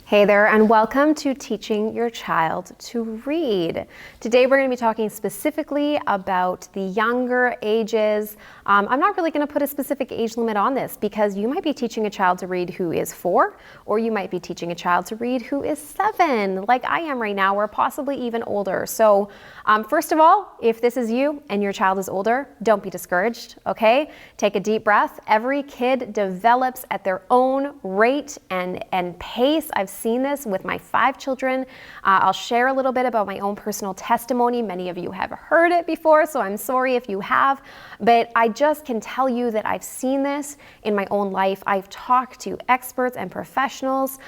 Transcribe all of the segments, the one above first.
Hey there, and welcome to Teaching Your Child to Read. Today we're going to be talking specifically about the younger ages. I'm not really going to put a specific age limit on this because you might be teaching a child to read who is 4, or you might be teaching a child to read who is 7, like I am right now, or possibly even older. So first of all, if this is you and your child is older, don't be discouraged, okay? Take a deep breath. Every kid develops at their own rate and pace. I've seen this with my 5 children. I'll share a little bit about my own personal testimony. Many of you have heard it before, so I'm sorry if you have, but I just can tell you that I've seen this in my own life. I've talked to experts and professionals.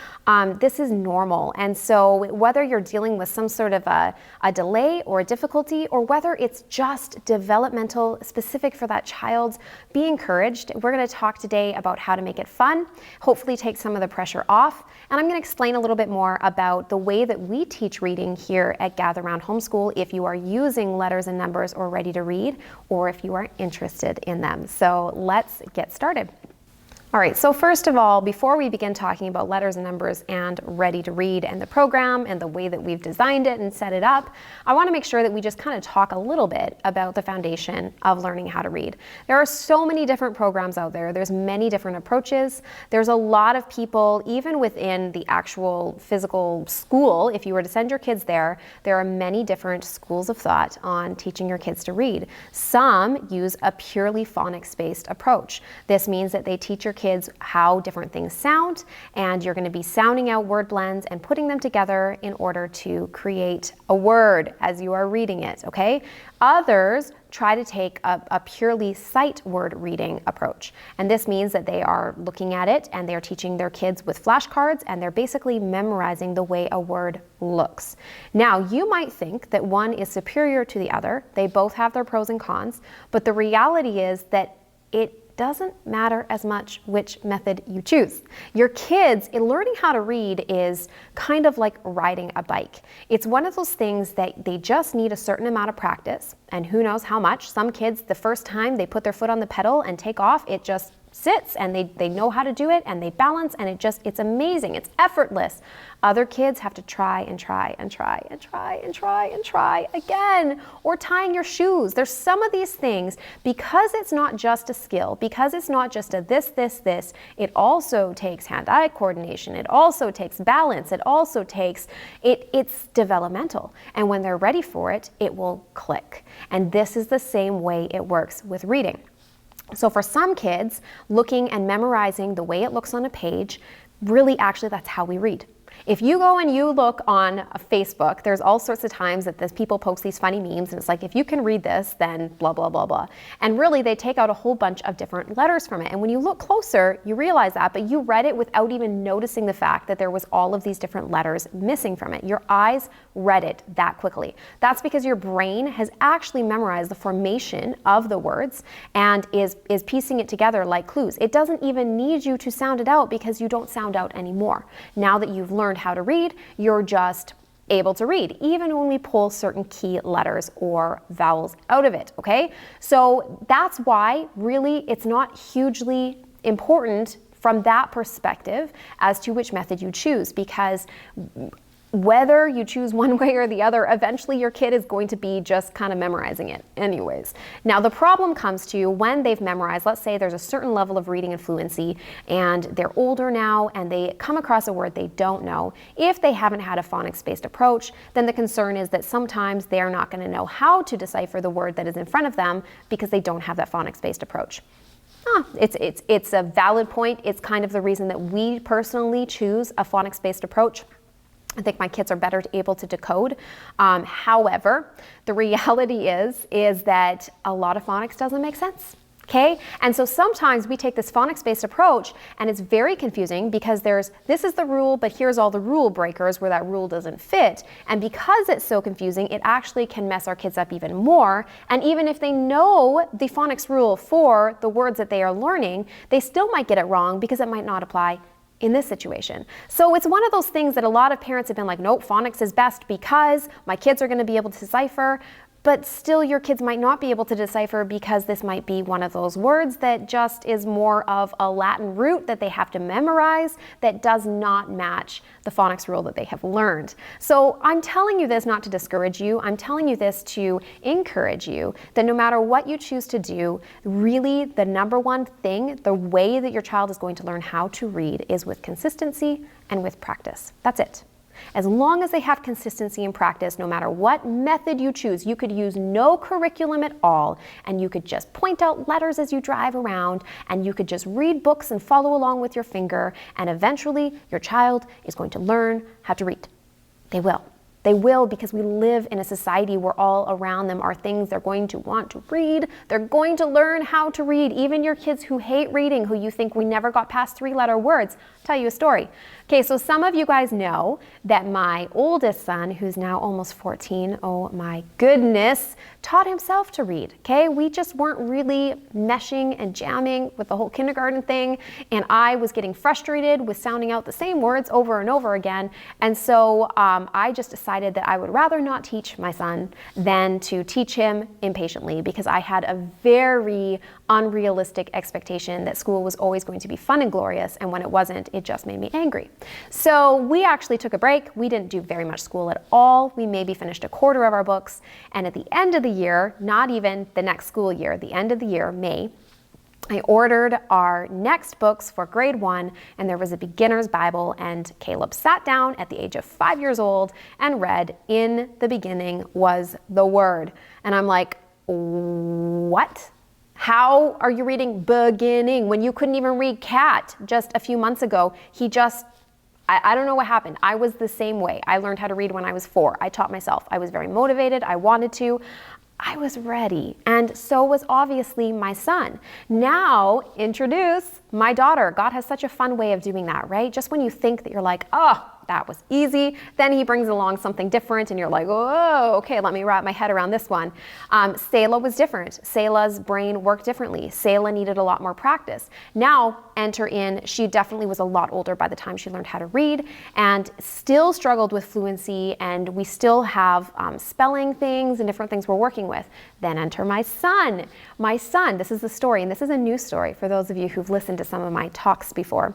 This is normal. And so whether you're dealing with some sort of a delay or a difficulty, or whether it's just developmental specific for that child, be encouraged. We're going to talk today about how to make it fun, hopefully take some of the pressure off, and I'm going to explain a little bit more about the way that we teach reading here at Gather Round Homeschool if you are using letters and numbers or ready to read, or if you are interested in them. So let's get started. All right, so first of all, before we begin talking about letters and numbers and ready to read and the program and the way that we've designed it and set it up, I want to make sure that we just kind of talk a little bit about the foundation of learning how to read. There are so many different programs out there. There's many different approaches. There's a lot of people, even within the actual physical school, if you were to send your kids there, there are many different schools of thought on teaching your kids to read. Some use a purely phonics-based approach. This means that they teach your kids how different things sound, and you're going to be sounding out word blends and putting them together in order to create a word as you are reading it, okay? Others try to take a purely sight word reading approach. And this means that they are looking at it and they're teaching their kids with flashcards, and they're basically memorizing the way a word looks. Now, you might think that one is superior to the other. They both have their pros and cons, but the reality is that it doesn't matter as much which method you choose. Your kids, in learning how to read, is kind of like riding a bike. It's one of those things that they just need a certain amount of practice, and who knows how much. Some kids, the first time they put their foot on the pedal and take off, it just sits and they know how to do it and they balance, and it's amazing. It's effortless. Other kids have to try and try and try and try and try and try again, or tying your shoes. There's some of these things, because it's not just a skill, because it's not just a this, it also takes hand-eye coordination. It also takes balance. It also takes, it's developmental. And when they're ready for it, it will click. And this is the same way it works with reading. So for some kids, looking and memorizing the way it looks on a page, really actually that's how we read. If you go and you look on Facebook, there's all sorts of times that people post these funny memes, and it's like, if you can read this, then blah, blah, blah, blah. And really, they take out a whole bunch of different letters from it. And when you look closer, you realize that, but you read it without even noticing the fact that there was all of these different letters missing from it. Your eyes read it that quickly. That's because your brain has actually memorized the formation of the words and is piecing it together like clues. It doesn't even need you to sound it out, because you don't sound out anymore. Now that you've learned how to read, you're just able to read, even when we pull certain key letters or vowels out of it, okay? So that's why really it's not hugely important from that perspective as to which method you choose, because whether you choose one way or the other, eventually your kid is going to be just kind of memorizing it anyways. Now, the problem comes to when they've memorized, let's say there's a certain level of reading and fluency, and they're older now and they come across a word they don't know. If they haven't had a phonics-based approach, then the concern is that sometimes they're not going to know how to decipher the word that is in front of them because they don't have that phonics-based approach. It's a valid point. It's kind of the reason that we personally choose a phonics-based approach. I think my kids are better able to decode. However, the reality is that a lot of phonics doesn't make sense. Okay? And so sometimes we take this phonics-based approach, and it's very confusing because this is the rule, but here's all the rule breakers where that rule doesn't fit. And because it's so confusing, it actually can mess our kids up even more. And even if they know the phonics rule for the words that they are learning, they still might get it wrong because it might not apply in this situation. So it's one of those things that a lot of parents have been like, nope, phonics is best because my kids are going to be able to decipher. but still your kids might not be able to decipher because this might be one of those words that just is more of a Latin root that they have to memorize that does not match the phonics rule that they have learned. So I'm telling you this not to discourage you. I'm telling you this to encourage you that no matter what you choose to do, really the number one thing, the way that your child is going to learn how to read is with consistency and with practice. That's it. As long as they have consistency in practice, no matter what method you choose, you could use no curriculum at all, and you could just point out letters as you drive around, and you could just read books and follow along with your finger, and eventually your child is going to learn how to read. They will. They will, because we live in a society where all around them are things they're going to want to read. They're going to learn how to read. Even your kids who hate reading, who you think we never got past 3-letter words. I'll tell you a story. Okay, so some of you guys know that my oldest son, who's now almost 14, oh my goodness, taught himself to read, okay? We just weren't really meshing and jamming with the whole kindergarten thing, and I was getting frustrated with sounding out the same words over and over again, and so I just decided that I would rather not teach my son than to teach him impatiently, because I had a very unrealistic expectation that school was always going to be fun and glorious, and when it wasn't, it just made me angry. So we actually took a break. We didn't do very much school at all. We maybe finished a quarter of our books, and at the end of the year, not even the next school year, the end of the year, May, I ordered our next books for grade 1, and there was a beginner's Bible, and Caleb sat down at the age of 5 years old and read, "In the beginning was the Word." And I'm like, what? How are you reading beginning when you couldn't even read cat just a few months ago? I don't know what happened. I was the same way. I learned how to read when I was 4. I taught myself. I was very motivated. I wanted to. I was ready. And so was obviously my son. Now introduce my daughter. God has such a fun way of doing that, right? Just when you think that you're like, oh, that was easy, then he brings along something different and you're like, oh, okay, let me wrap my head around this one. Selah was different. Selah's brain worked differently. Selah needed a lot more practice. Now enter in, she definitely was a lot older by the time she learned how to read and still struggled with fluency, and we still have spelling things and different things we're working with. Then enter my son. My son, this is the story, and this is a new story for those of you who've listened to some of my talks before.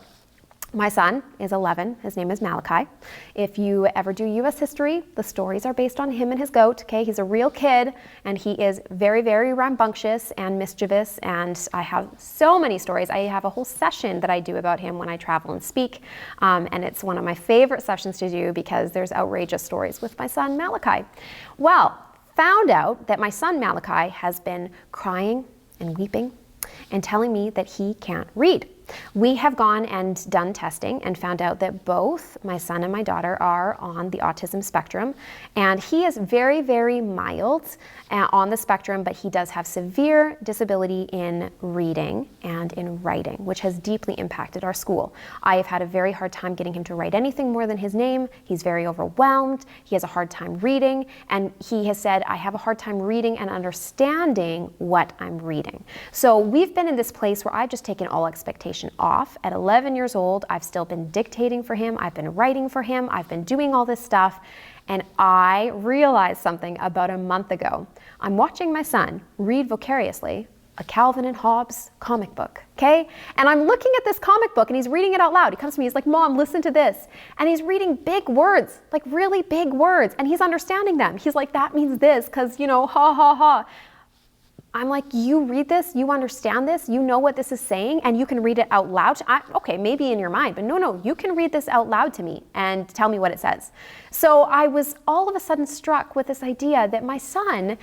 My son is 11. His name is Malachi. If you ever do U.S. history, the stories are based on him and his goat, okay? He's a real kid, and he is very, very rambunctious and mischievous, and I have so many stories. I have a whole session that I do about him when I travel and speak, and it's one of my favorite sessions to do because there's outrageous stories with my son Malachi. Well, found out that my son Malachi has been crying and weeping and telling me that he can't read. We have gone and done testing and found out that both my son and my daughter are on the autism spectrum, and he is very, very mild on the spectrum, but he does have severe disability in reading and in writing, which has deeply impacted our school. I have had a very hard time getting him to write anything more than his name. He's very overwhelmed. He has a hard time reading, and he has said, I have a hard time reading and understanding what I'm reading. So we've been in this place where I've just taken all expectations off. At 11 years old, I've still been dictating for him. I've been writing for him. I've been doing all this stuff. And I realized something about a month ago. I'm watching my son read vicariously a Calvin and Hobbes comic book, okay? And I'm looking at this comic book and he's reading it out loud. He comes to me, he's like, Mom, listen to this. And he's reading big words, like really big words, and he's understanding them. He's like, that means this, because, you know, ha, ha, ha. I'm like, you read this, you understand this, you know what this is saying, and you can read it out loud? Okay, maybe in your mind, but no, you can read this out loud to me and tell me what it says. So I was all of a sudden struck with this idea that my son,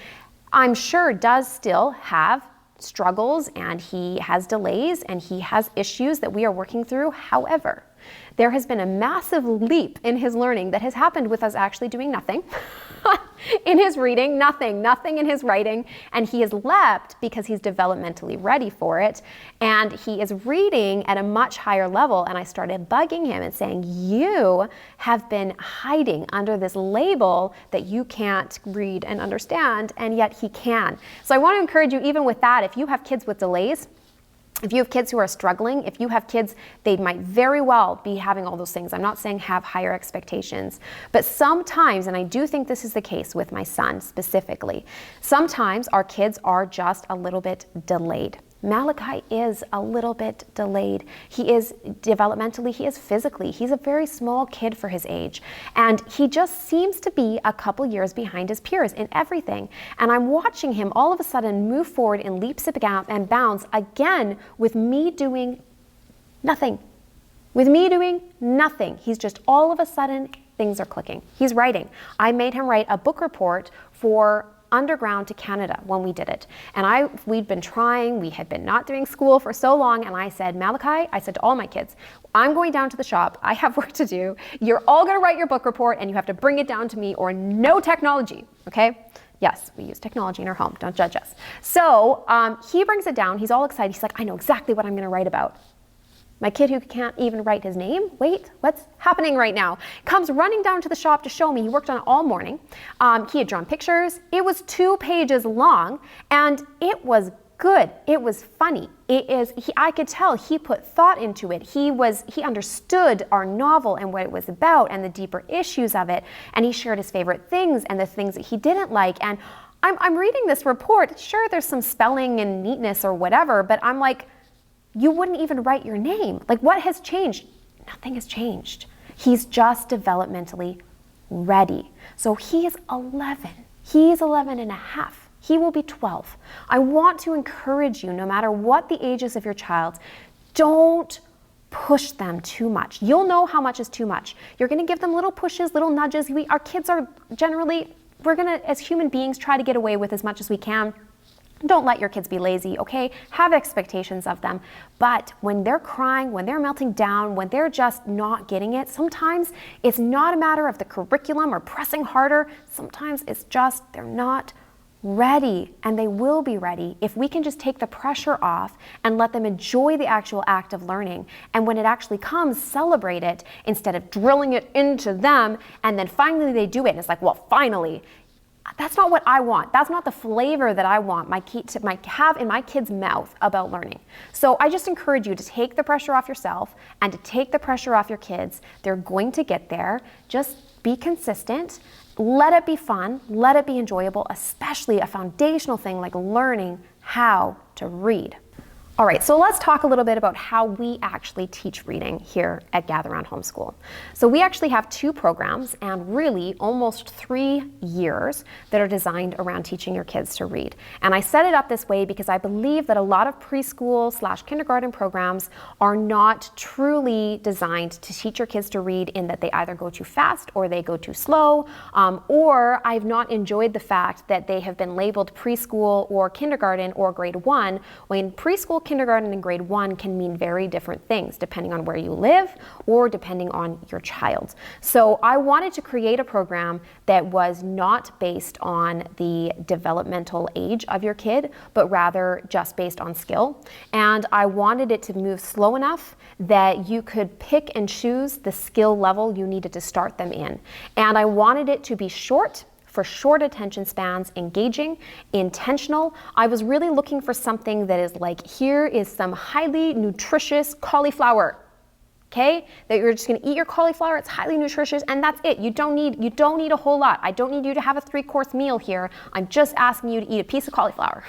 I'm sure, does still have struggles, and he has delays, and he has issues that we are working through. However, there has been a massive leap in his learning that has happened with us actually doing nothing. In his reading, nothing in his writing, and he has leapt because he's developmentally ready for it, and he is reading at a much higher level. And I started bugging him and saying, you have been hiding under this label that you can't read and understand, and yet he can. So I want to encourage you, even with that, if you have kids with delays, If you have kids who are struggling, if you have kids, they might very well be having all those things. I'm not saying have higher expectations, but sometimes, and I do think this is the case with my son specifically, sometimes our kids are just a little bit delayed. Malachi is a little bit delayed. He is developmentally, he is physically. He's a very small kid for his age. And he just seems to be a couple years behind his peers in everything. And I'm watching him all of a sudden move forward in leaps and bounds again with me doing nothing. With me doing nothing. He's just all of a sudden, things are clicking. He's writing. I made him write a book report for underground to Canada when we did it. And we'd been trying, we had been not doing school for so long, and I said, Malachi, I said to all my kids, I'm going down to the shop, I have work to do, you're all gonna write your book report and you have to bring it down to me or no technology, okay? Yes, we use technology in our home, don't judge us. So he brings it down, he's all excited, he's like, I know exactly what I'm gonna write about. My kid who can't even write his name, wait, what's happening right now? Comes running down to the shop to show me. He worked on it all morning. He had drawn pictures. It was 2 pages long and it was good. It was funny. I could tell he put thought into it. He understood our novel and what it was about and the deeper issues of it. And he shared his favorite things and the things that he didn't like. And I'm reading this report. Sure, there's some spelling and neatness or whatever, but I'm like, you wouldn't even write your name. Like, what has changed? Nothing has changed. He's just developmentally ready. So he is 11. He's 11 and a half. He will be 12. I want to encourage you, no matter what the ages of your child, don't push them too much. You'll know how much is too much. You're gonna give them little pushes, little nudges. Our kids are generally, we're gonna, as human beings, try to get away with as much as we can. Don't let your kids be lazy, okay? Have expectations of them. But when they're crying, when they're melting down, when they're just not getting it, sometimes it's not a matter of the curriculum or pressing harder. Sometimes it's just they're not ready, and they will be ready if we can just take the pressure off and let them enjoy the actual act of learning. And when it actually comes, celebrate it instead of drilling it into them, and then finally they do it, and it's like, well, finally. That's not what I want. That's not the flavor that I want have in my kid's mouth about learning. So I just encourage you to take the pressure off yourself and to take the pressure off your kids. They're going to get there. Just be consistent. Let it be fun. Let it be enjoyable, especially a foundational thing like learning how to read. All right, so let's talk a little bit about how we actually teach reading here at Gather Round Homeschool. So we actually have 2 programs and really almost 3 years that are designed around teaching your kids to read. And I set it up this way because I believe that a lot of preschool/kindergarten programs are not truly designed to teach your kids to read, in that they either go too fast or they go too slow, or I've not enjoyed the fact that they have been labeled preschool or kindergarten or grade 1, when preschool, kindergarten, and grade 1 can mean very different things depending on where you live or depending on your child. So I wanted to create a program that was not based on the developmental age of your kid, but rather just based on skill. And I wanted it to move slow enough that you could pick and choose the skill level you needed to start them in. And I wanted it to be short, for short attention spans, engaging, intentional. I was really looking for something that is like, here is some highly nutritious cauliflower, okay? That you're just gonna eat your cauliflower, it's highly nutritious, and that's it. You don't need a whole lot. I don't need you to have a 3-course meal here. I'm just asking you to eat a piece of cauliflower.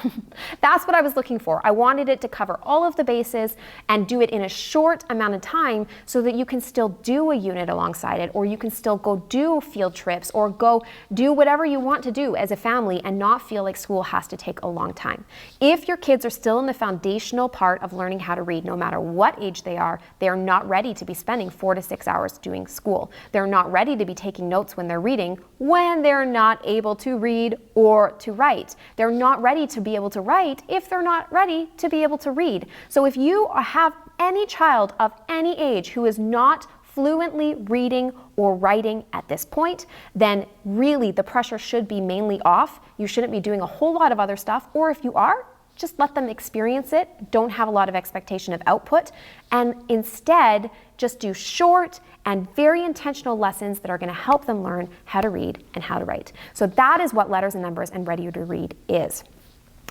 That's what I was looking for. I wanted it to cover all of the bases and do it in a short amount of time so that you can still do a unit alongside it, or you can still go do field trips or go do whatever you want to do as a family and not feel like school has to take a long time. If your kids are still in the foundational part of learning how to read, no matter what age they are not ready to be spending 4 to 6 hours doing school. They're not ready to be taking notes when they're reading, when they're not able to read or to write. They're not ready to be able to write if they're not ready to be able to read. So if you have any child of any age who is not fluently reading or writing at this point, then really the pressure should be mainly off. You shouldn't be doing a whole lot of other stuff, or if you are, just let them experience it. Don't have a lot of expectation of output, and instead just do short and very intentional lessons that are going to help them learn how to read and how to write. So that is what Letters and Numbers and Ready to Read is.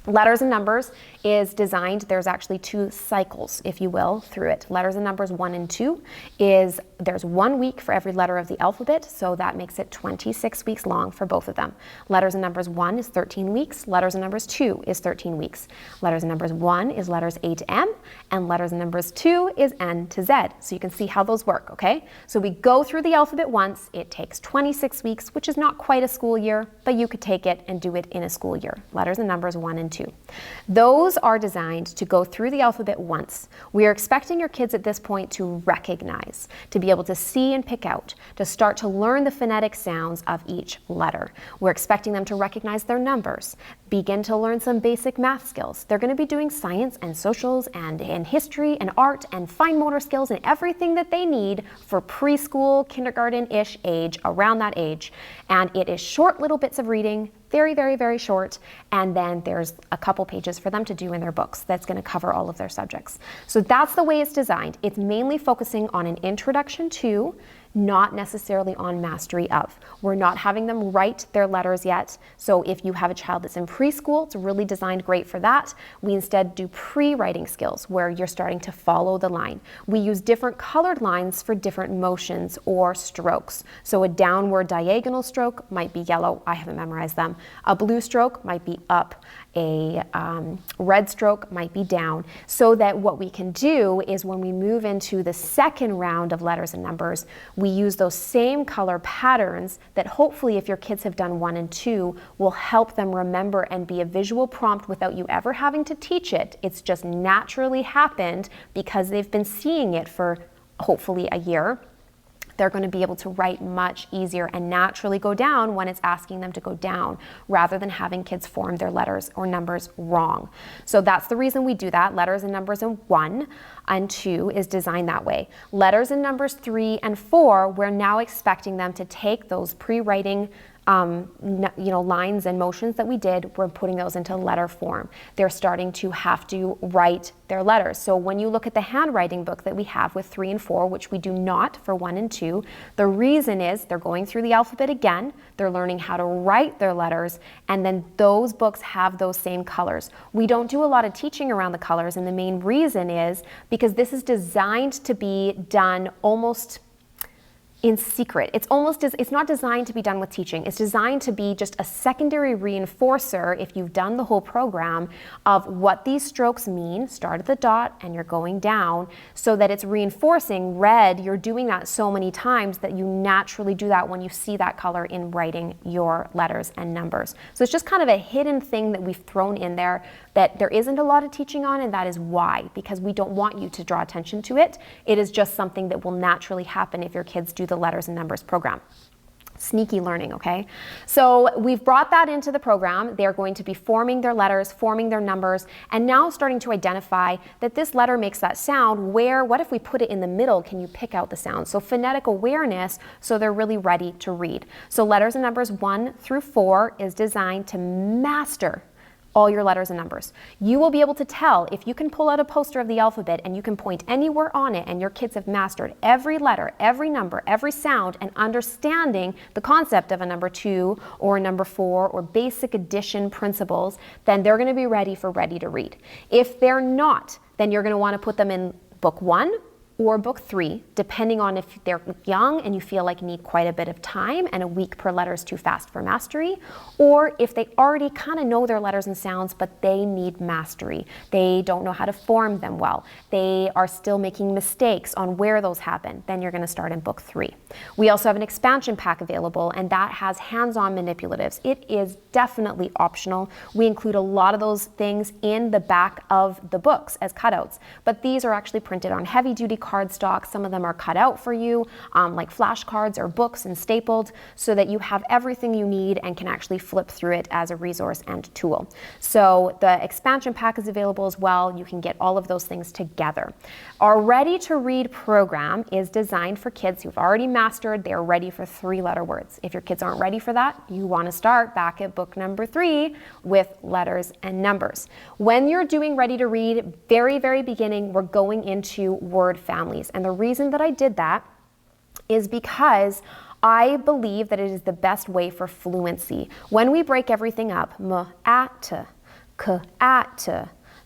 Letters and numbers is designed, there's actually 2 cycles, if you will, through it. Letters and numbers 1 and 2 is there's 1 week for every letter of the alphabet, so that makes it 26 weeks long for both of them. Letters and numbers 1 is 13 weeks, letters and numbers 2 is 13 weeks. Letters and numbers 1 is letters A to M, and letters and numbers 2 is N to Z. So you can see how those work, okay? So we go through the alphabet once, it takes 26 weeks, which is not quite a school year, but you could take it and do it in a school year. Letters and numbers 1 and 2. Those are designed to go through the alphabet once. We are expecting your kids at this point to recognize, to be able to see and pick out, to start to learn the phonetic sounds of each letter. We're expecting them to recognize their numbers, begin to learn some basic math skills. They're going to be doing science and socials and history and art and fine motor skills and everything that they need for preschool, kindergarten-ish age, around that age. And it is short little bits of reading, very, very, very short, and then there's a couple pages for them to do in their books that's going to cover all of their subjects. So that's the way it's designed. It's mainly focusing on an introduction to, not necessarily on mastery of. We're not having them write their letters yet. So if you have a child that's in preschool, it's really designed great for that. We instead do pre-writing skills where you're starting to follow the line. We use different colored lines for different motions or strokes. So a downward diagonal stroke might be yellow. I haven't memorized them. A blue stroke might be up. A red stroke might be down, so that what we can do is when we move into the second round of letters and numbers, we use those same color patterns that hopefully if your kids have done 1 and 2 will help them remember and be a visual prompt without you ever having to teach it. It's just naturally happened because they've been seeing it for hopefully a year. They're going to be able to write much easier and naturally go down when it's asking them to go down, rather than having kids form their letters or numbers wrong. So that's the reason we do that. Letters and numbers in 1 and 2 is designed that way. Letters and numbers 3 and 4, we're now expecting them to take those pre-writing lines and motions that we did, we're putting those into letter form. They're starting to have to write their letters. So when you look at the handwriting book that we have with 3 and 4, which we do not for 1 and 2, the reason is they're going through the alphabet again, they're learning how to write their letters, and then those books have those same colors. We don't do a lot of teaching around the colors, and the main reason is because this is designed to be done almost in secret. It's not designed to be done with teaching. It's designed to be just a secondary reinforcer, if you've done the whole program, of what these strokes mean. Start at the dot and you're going down, so that it's reinforcing. Red, you're doing that so many times that you naturally do that when you see that color in writing your letters and numbers. So it's just kind of a hidden thing that we've thrown in there that there isn't a lot of teaching on, and that is why, because we don't want you to draw attention to it. It is just something that will naturally happen if your kids do the letters and numbers program. Sneaky learning, okay? So we've brought that into the program. They're going to be forming their letters, forming their numbers, and now starting to identify that this letter makes that sound. What if we put it in the middle? Can you pick out the sound? So phonetic awareness, so they're really ready to read. So letters and numbers 1 through 4 is designed to master all your letters and numbers. You will be able to tell if you can pull out a poster of the alphabet and you can point anywhere on it and your kids have mastered every letter, every number, every sound, and understanding the concept of a number 2 or a number 4 or basic addition principles, then they're going to be ready to read. If they're not, then you're going to want to put them in book 1 or book 3, depending on if they're young and you feel like you need quite a bit of time and a week per letter is too fast for mastery, or if they already kind of know their letters and sounds but they need mastery. They don't know how to form them well. They are still making mistakes on where those happen. Then you're going to start in book 3. We also have an expansion pack available, and that has hands-on manipulatives. It is definitely optional. We include a lot of those things in the back of the books as cutouts, but these are actually printed on heavy-duty cardstock. Some of them are cut out for you, like flashcards or books, and stapled, so that you have everything you need and can actually flip through it as a resource and tool. So the expansion pack is available as well. You can get all of those things together. Our Ready to Read program is designed for kids who've already mastered. They're ready for 3-letter words. If your kids aren't ready for that, you want to start back at book number 3 with letters and numbers. When you're doing Ready to Read, very, very beginning, we're going into word families. And the reason that I did that is because I believe that it is the best way for fluency. When we break everything up, m, a, t, k, at,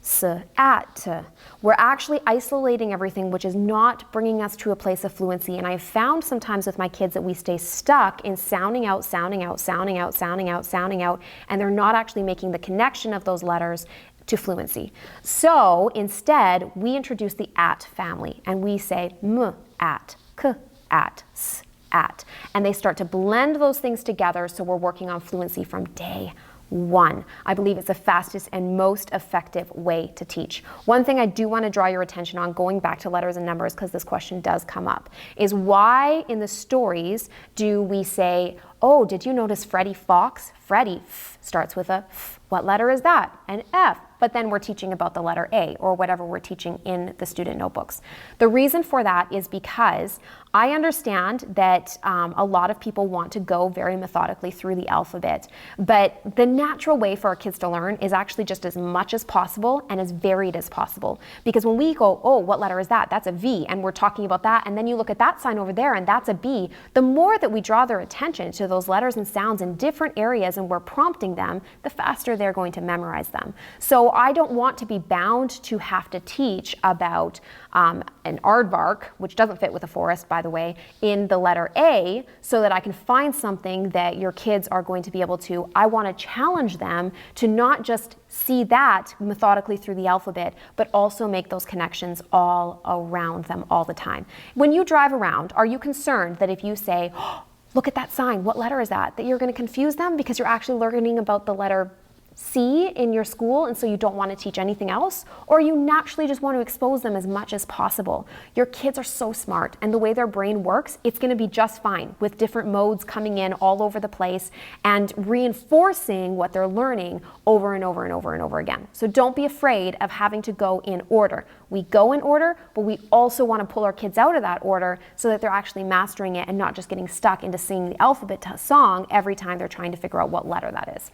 s, at. We're actually isolating everything, which is not bringing us to a place of fluency. And I've found sometimes with my kids that we stay stuck in sounding out, sounding out, sounding out, sounding out, sounding out, and they're not actually making the connection of those letters to fluency. So instead, we introduce the at family, and we say m, at, k, at, s, at. And they start to blend those things together, so we're working on fluency from day one. I believe it's the fastest and most effective way to teach. One thing I do want to draw your attention on, going back to letters and numbers, because this question does come up, is why in the stories do we say, oh, did you notice Freddie Fox? Freddie starts with a F. What letter is that? An F. But then we're teaching about the letter A, or whatever we're teaching in the student notebooks. The reason for that is because I understand that a lot of people want to go very methodically through the alphabet, but the natural way for our kids to learn is actually just as much as possible and as varied as possible. Because when we go, oh, what letter is that? That's a V, and we're talking about that, and then you look at that sign over there, and that's a B. The more that we draw their attention to those letters and sounds in different areas and we're prompting them, the faster they're going to memorize them. So I don't want to be bound to have to teach about an aardvark, which doesn't fit with a forest, by the way, in the letter A, so that I can find something that your kids are going to be able to. I want to challenge them to not just see that methodically through the alphabet, but also make those connections all around them all the time. When you drive around, are you concerned that if you say, oh, look at that sign, what letter is that you're going to confuse them because you're actually learning about the letter C in your school, and so you don't want to teach anything else? Or you naturally just want to expose them as much as possible? Your kids are so smart, and the way their brain works, it's going to be just fine with different modes coming in all over the place and reinforcing what they're learning over and over and over and over again. So don't be afraid of having to go in order. We go in order, but we also want to pull our kids out of that order so that they're actually mastering it and not just getting stuck into singing the alphabet song every time they're trying to figure out what letter that is.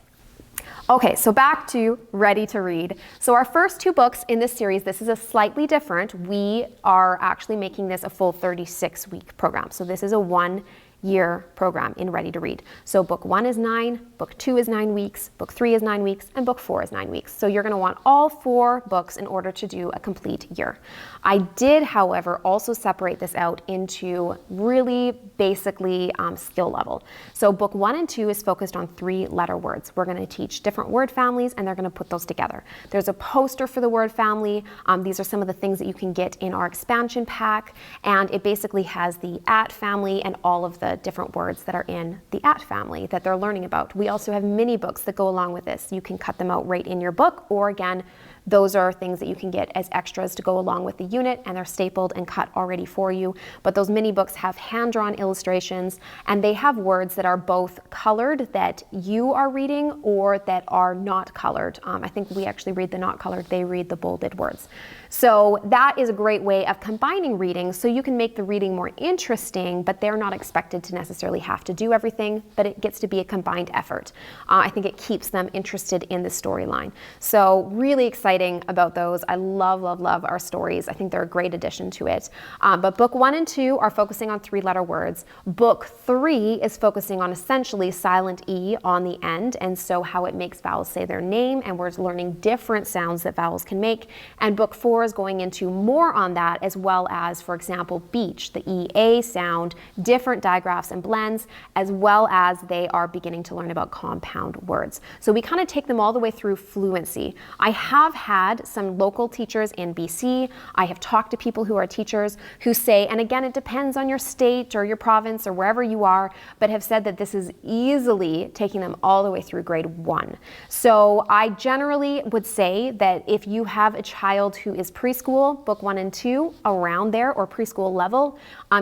Okay, so back to Ready to Read. So our first two books in this series, this is a slightly different. We are actually making this a full 36-week program. So this is a 1-year program in Ready to Read. So book 1 is 9, book 2 is 9 weeks, book 3 is 9 weeks, and book 4 is 9 weeks. So you're going to want all 4 books in order to do a complete year. I did, however, also separate this out into really basically skill level. So book 1 and 2 is focused on 3-letter words. We're going to teach different word families, and they're going to put those together. There's a poster for the word family. These are some of the things that you can get in our expansion pack, and it basically has the at family and all of the different words that are in the at family that they're learning about. We also have mini books that go along with this. You can cut them out right in your book, or again, those are things that you can get as extras to go along with the unit, and they're stapled and cut already for you. But those mini books have hand-drawn illustrations, and they have words that are both colored that you are reading or that are not colored. I think we actually read the not colored, they read the bolded words. So that is a great way of combining reading, so you can make the reading more interesting, but they're not expected to necessarily have to do everything, but it gets to be a combined effort. I think it keeps them interested in the storyline. So really exciting about those. I love, love, love our stories. I think they're a great addition to it. But book 1 and 2 are focusing on 3-letter words. Book 3 is focusing on essentially silent E on the end, and so how it makes vowels say their name, and we're learning different sounds that vowels can make. And book 4 is going into more on that, as well as, for example, beach, the EA sound, different digraphs and blends, as well as they are beginning to learn about compound words. So we kind of take them all the way through fluency. I have had some local teachers in BC. I have talked to people who are teachers who say, and again, it depends on your state or your province or wherever you are, but have said that this is easily taking them all the way through grade 1. So I generally would say that if you have a child who is preschool, book 1 and 2 around there, or preschool level,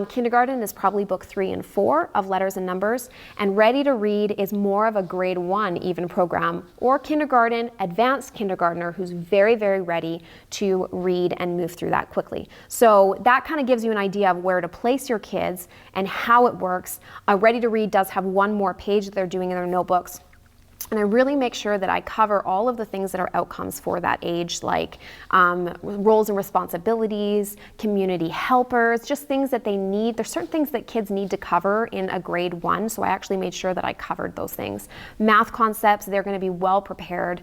kindergarten is probably book 3 and 4 of letters and numbers, and Ready to Read is more of a grade 1 even program, or kindergarten, advanced kindergartner who's very, very ready to read and move through that quickly. So that kind of gives you an idea of where to place your kids and how it works. Ready to Read does have one more page that they're doing in their notebooks. And I really make sure that I cover all of the things that are outcomes for that age, like roles and responsibilities, community helpers, just things that they need. There's certain things that kids need to cover in a grade 1, so I actually made sure that I covered those things. Math concepts, they're going to be well prepared.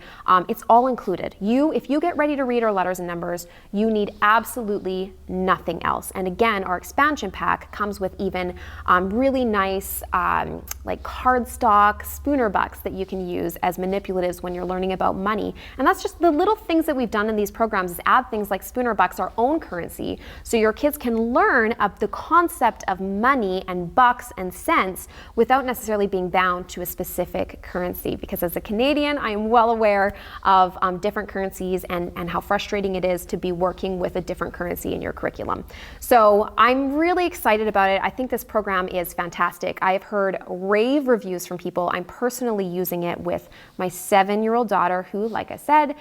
It's all included. If you get ready to read our letters and numbers, you need absolutely nothing else. And again, our expansion pack comes with even really nice like cardstock spooner bucks that you can use as manipulatives when you're learning about money. And that's just the little things that we've done in these programs, is add things like spooner bucks, our own currency, so your kids can learn of the concept of money and bucks and cents without necessarily being bound to a specific currency. Because as a Canadian, I am well aware of different currencies and how frustrating it is to be working with a different currency in your curriculum. So I'm really excited about it. I think this program is fantastic. I have heard rave reviews from people. I'm personally using it with my 7-year-old daughter, who, like I said,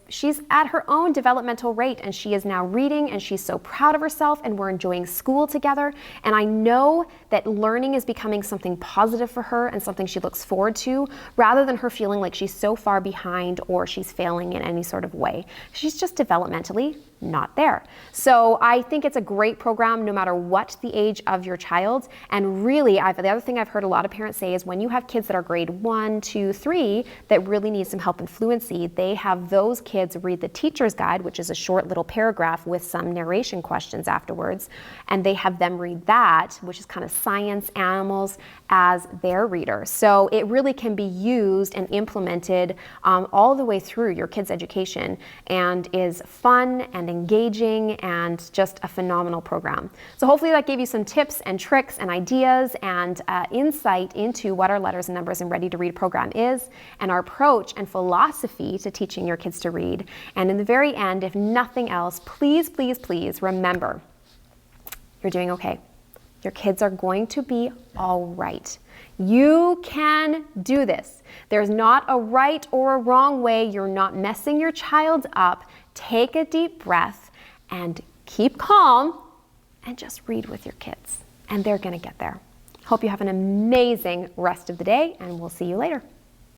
she's at her own developmental rate, and she is now reading, and she's so proud of herself, and we're enjoying school together. And I know that learning is becoming something positive for her and something she looks forward to, rather than her feeling like she's so far behind or she's failing in any sort of way. She's just developmentally not there. So I think it's a great program no matter what the age of your child. And really, the other thing I've heard a lot of parents say is when you have kids that are grade 1, 2, 3 that really need some help in fluency, they have those kids read the teacher's guide, which is a short little paragraph with some narration questions afterwards, and they have them read that, which is kind of science, animals, as their reader. So it really can be used and implemented all the way through your kids' education, and is fun and engaging and just a phenomenal program. So hopefully that gave you some tips and tricks and ideas and insight into what our letters and numbers and Ready to Read program is, and our approach and philosophy to teaching your kids to read. And in the very end, if nothing else, please, please, please remember, you're doing okay. Your kids are going to be all right. You can do this. There's not a right or a wrong way. You're not messing your child up. Take a deep breath and keep calm and just read with your kids. And they're going to get there. Hope you have an amazing rest of the day, and we'll see you later.